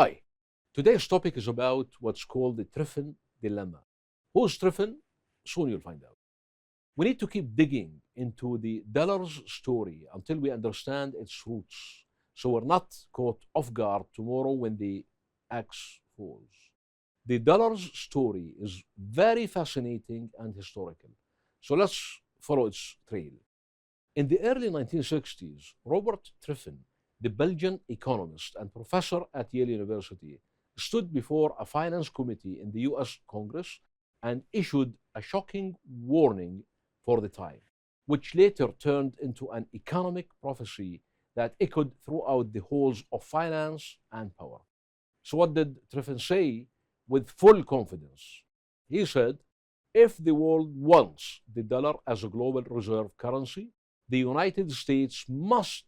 Hi, today's topic is about what's called the Triffin dilemma. Who's Triffin? Soon you'll find out. We need to keep digging into the dollar's story until we understand its roots, so we're not caught off guard tomorrow when the axe falls. The dollar's story is very fascinating and historical, so let's follow its trail. In the early 1960s, Robert Triffin, the Belgian economist and professor at Yale University, stood before a finance committee in the US Congress and issued a shocking warning for the time, which later turned into an economic prophecy that echoed throughout the halls of finance and power. So, what did Triffin say with full confidence? He said, if the world wants the dollar as a global reserve currency, the United States must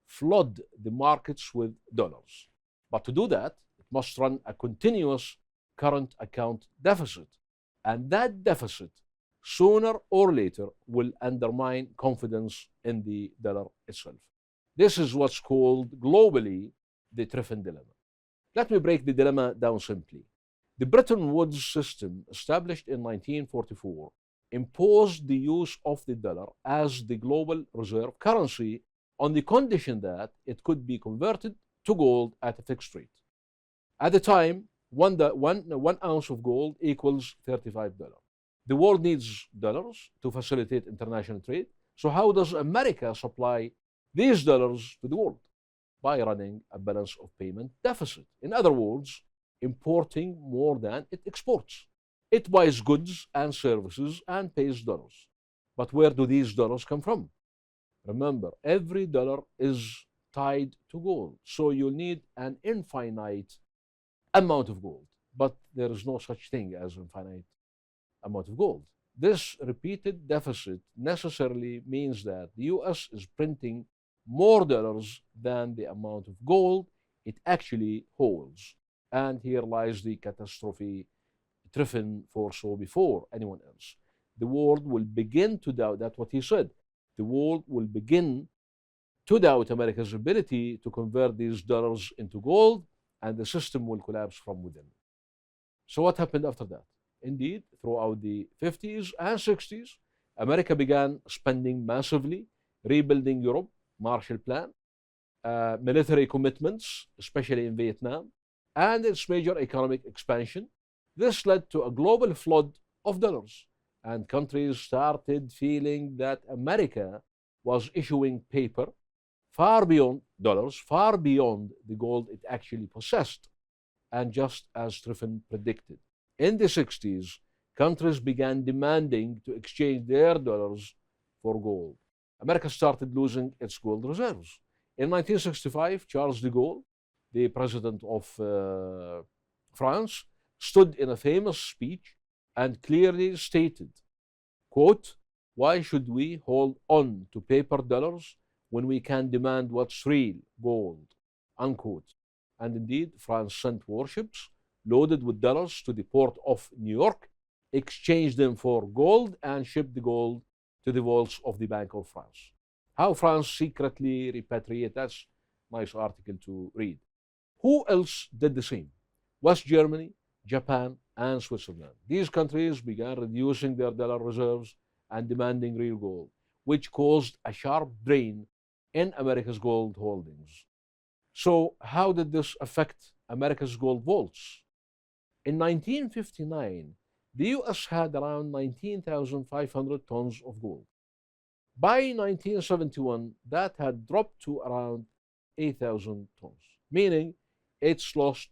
flood the markets with dollars. But to do that, it must run a continuous current account deficit. And that deficit, sooner or later, will undermine confidence in the dollar itself. This is what's called globally the Triffin dilemma. Let me break the dilemma down simply. The Bretton Woods system, established in 1944, imposed the use of the dollar as the global reserve currency on the condition that it could be converted to gold at a fixed rate. At the time, one ounce of gold equals $35. The world needs dollars to facilitate international trade. So how does America supply these dollars to the world? By running a balance of payment deficit. In other words, importing more than it exports. It buys goods and services and pays dollars. But where do these dollars come from? Remember, every dollar is tied to gold. So you'll need an infinite amount of gold. But there is no such thing as infinite amount of gold. This repeated deficit necessarily means that the US is printing more dollars than the amount of gold it actually holds. And here lies the catastrophe Triffin foresaw before anyone else. The world will begin to doubt, that's what he said, the world will begin to doubt America's ability to convert these dollars into gold, and the system will collapse from within. So what happened after that? Indeed, throughout the 50s and 60s, America began spending massively, rebuilding Europe, Marshall Plan, military commitments, especially in Vietnam, and its major economic expansion. This led to a global flood of dollars, and countries started feeling that America was issuing paper far beyond dollars, far beyond the gold it actually possessed. And just as Triffin predicted, in the 60s, countries began demanding to exchange their dollars for gold. America started losing its gold reserves. In 1965, Charles de Gaulle, the president of France, stood in a famous speech and clearly stated, quote, why should we hold on to paper dollars when we can demand what's real, gold, unquote. And indeed, France sent warships loaded with dollars to the port of New York, exchanged them for gold, and shipped the gold to the vaults of the Bank of France. How France secretly repatriated, that's a nice article to read. Who else did the same? West Germany, Japan, and Switzerland. These countries began reducing their dollar reserves and demanding real gold, which caused a sharp drain in America's gold holdings. So how did this affect America's gold vaults? In 1959, the US had around 19,500 tons of gold. By 1971, that had dropped to around 8,000 tons, meaning it's lost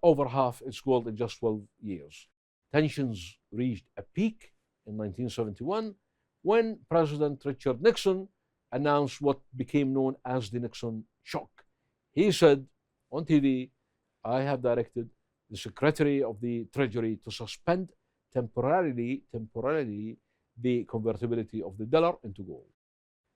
over half its gold in just 12 years. Tensions reached a peak in 1971 when President Richard Nixon announced what became known as the Nixon shock. He said on TV, I have directed the Secretary of the Treasury to suspend temporarily the convertibility of the dollar into gold,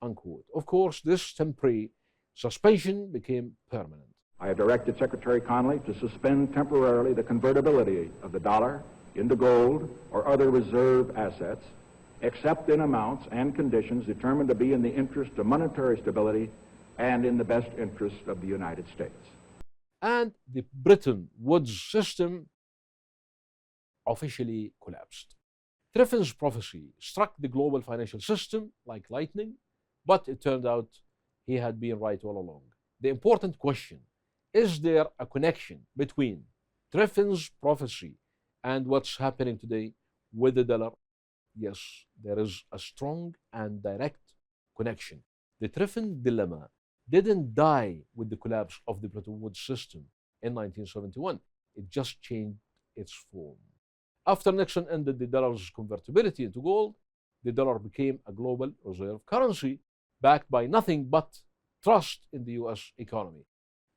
unquote. Of course, this temporary suspension became permanent. I have directed Secretary Connally to suspend temporarily the convertibility of the dollar into gold or other reserve assets, except in amounts and conditions determined to be in the interest of monetary stability and in the best interest of the United States. and the Bretton Woods system officially collapsed. Triffin's prophecy struck the global financial system like lightning, but it turned out he had been right all along. The important question, is there a connection between Triffin's prophecy and what's happening today with the dollar? Yes, there is a strong and direct connection. The Triffin dilemma didn't die with the collapse of the Bretton Woods system in 1971. It just changed its form. After Nixon ended the dollar's convertibility into gold, the dollar became a global reserve currency backed by nothing but trust in the US economy.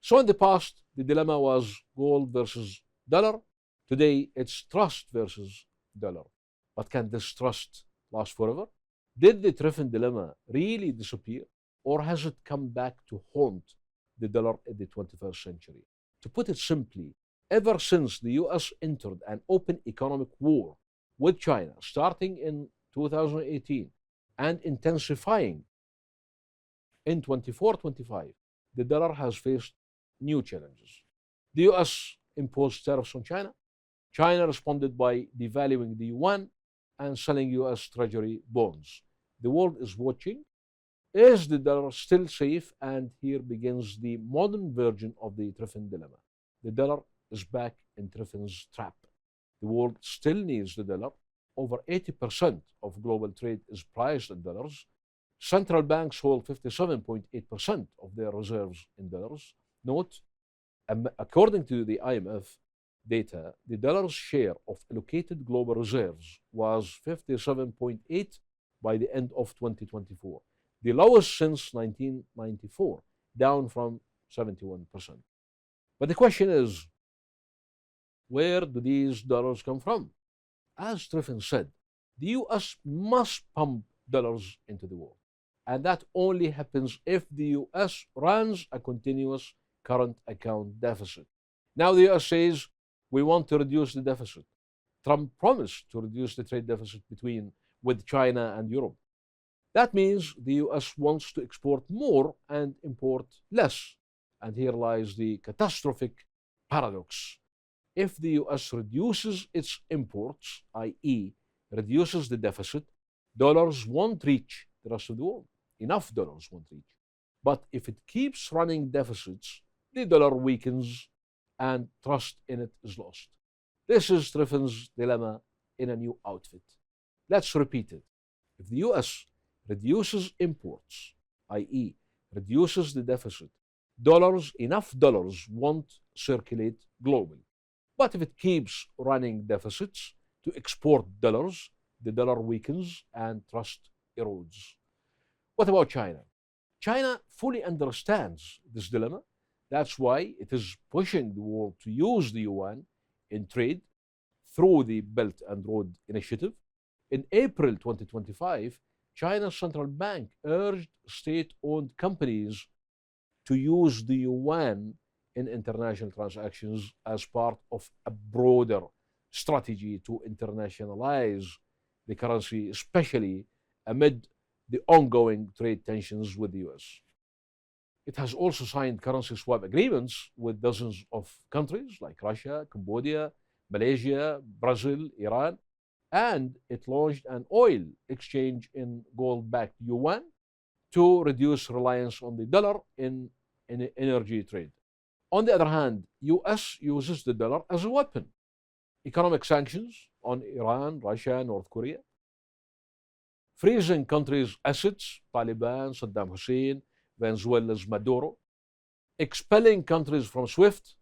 So in the past, the dilemma was gold versus dollar. Today, it's trust versus dollar. But can this trust last forever? Did the Triffin dilemma really disappear, or has it come back to haunt the dollar in the 21st century? To put it simply, ever since the US entered an open economic war with China starting in 2018 and intensifying in 24-25, the dollar has faced new challenges. The US imposed tariffs on China. China responded by devaluing the yuan and selling US Treasury bonds. The world is watching. Is the dollar still safe? And here begins the modern version of the Triffin dilemma. The dollar is back in Triffin's trap. The world still needs the dollar. Over 80% of global trade is priced in dollars. Central banks hold 57.8% of their reserves in dollars. Note, according to the IMF data, the dollar's share of allocated global reserves was 57.8 by the end of 2024, the lowest since 1994, down from 71%. But the question is, where do these dollars come from? As Triffin said, the US must pump dollars into the world. And that only happens if the US runs a continuous current account deficit. Now the US says, we want to reduce the deficit. Trump promised to reduce the trade deficit with China and Europe. That means the US wants to export more and import less. And here lies the catastrophic paradox. If the US reduces its imports, i.e., reduces the deficit, dollars won't reach the rest of the world. Enough dollars won't reach. But if it keeps running deficits, the dollar weakens and trust in it is lost. This is Triffin's dilemma in a new outfit. Let's repeat it. If the US reduces imports, i.e., reduces the deficit, enough dollars won't circulate globally. But if it keeps running deficits to export dollars, the dollar weakens and trust erodes. What about China? China fully understands this dilemma. That's why it is pushing the world to use the yuan in trade through the Belt and Road Initiative. In April 2025, China's central bank urged state-owned companies to use the yuan in international transactions as part of a broader strategy to internationalize the currency, especially amid the ongoing trade tensions with the US. It has also signed currency swap agreements with dozens of countries like Russia, Cambodia, Malaysia, Brazil, Iran, and it launched an oil exchange in gold-backed yuan to reduce reliance on the dollar in energy trade. On the other hand, US uses the dollar as a weapon. Economic sanctions on Iran, Russia, North Korea, freezing countries' assets, Taliban, Saddam Hussein, Venezuela's Maduro, expelling countries from SWIFT,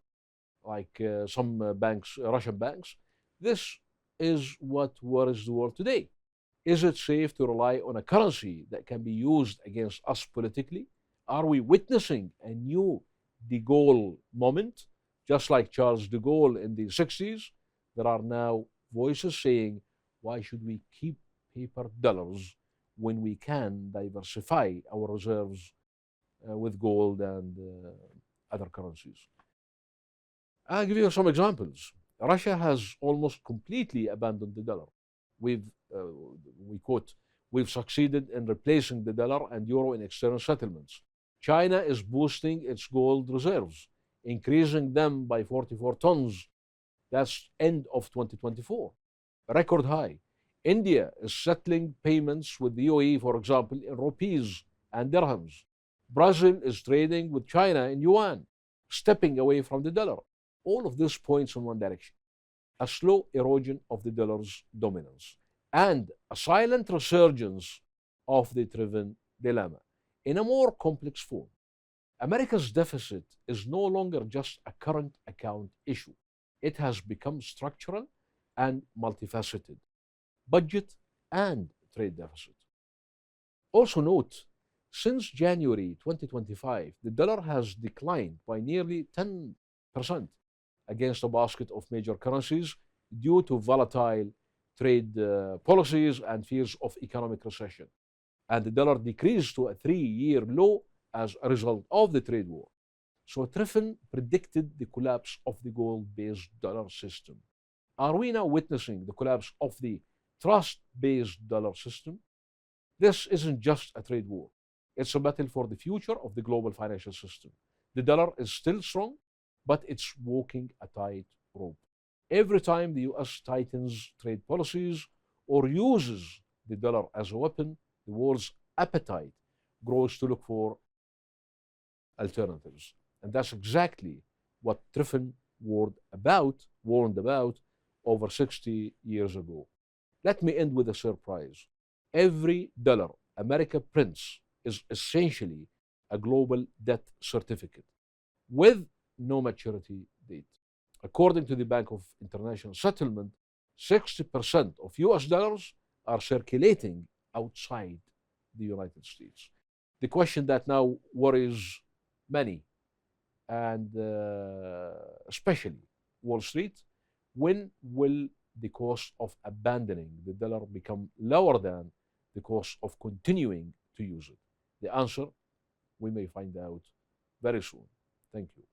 like some banks, Russian banks. This is what worries the world today. Is it safe to rely on a currency that can be used against us politically? Are we witnessing a new de Gaulle moment? Just like Charles de Gaulle in the 60s, there are now voices saying, why should we keep paper dollars when we can diversify our reserves with gold and other currencies? I'll give you some examples. Russia has almost completely abandoned the dollar. We quote, we've succeeded in replacing the dollar and euro in external settlements. China is boosting its gold reserves. increasing them by 44 tons. That's end of 2024. Record high. India is settling payments with the UAE, for example, in rupees and dirhams. Brazil is trading with China in yuan, stepping away from the dollar. All of this points in one direction: a slow erosion of the dollar's dominance and a silent resurgence of the driven dilemma in a more complex form. America's deficit is no longer just a current account issue. It has become structural and multifaceted: budget and trade deficit. Also note, since January 2025, the dollar has declined by nearly 10% against a basket of major currencies due to volatile trade policies and fears of economic recession. And the dollar decreased to a 3-year low as a result of the trade war. So Triffin predicted the collapse of the gold-based dollar system. Are we now witnessing the collapse of the trust-based dollar system? This isn't just a trade war. It's a battle for the future of the global financial system. The dollar is still strong, but it's walking a tight rope. Every time the US tightens trade policies or uses the dollar as a weapon, the world's appetite grows to look for alternatives. And that's exactly what Triffin warned about over 60 years ago. Let me end with a surprise. Every dollar America prints is essentially a global debt certificate with no maturity date. According to the Bank of International Settlement, 60% of US dollars are circulating outside the United States. The question that now worries many, and especially Wall Street: when will the cost of abandoning the dollar become lower than the cost of continuing to use it? The answer we may find out very soon. Thank you.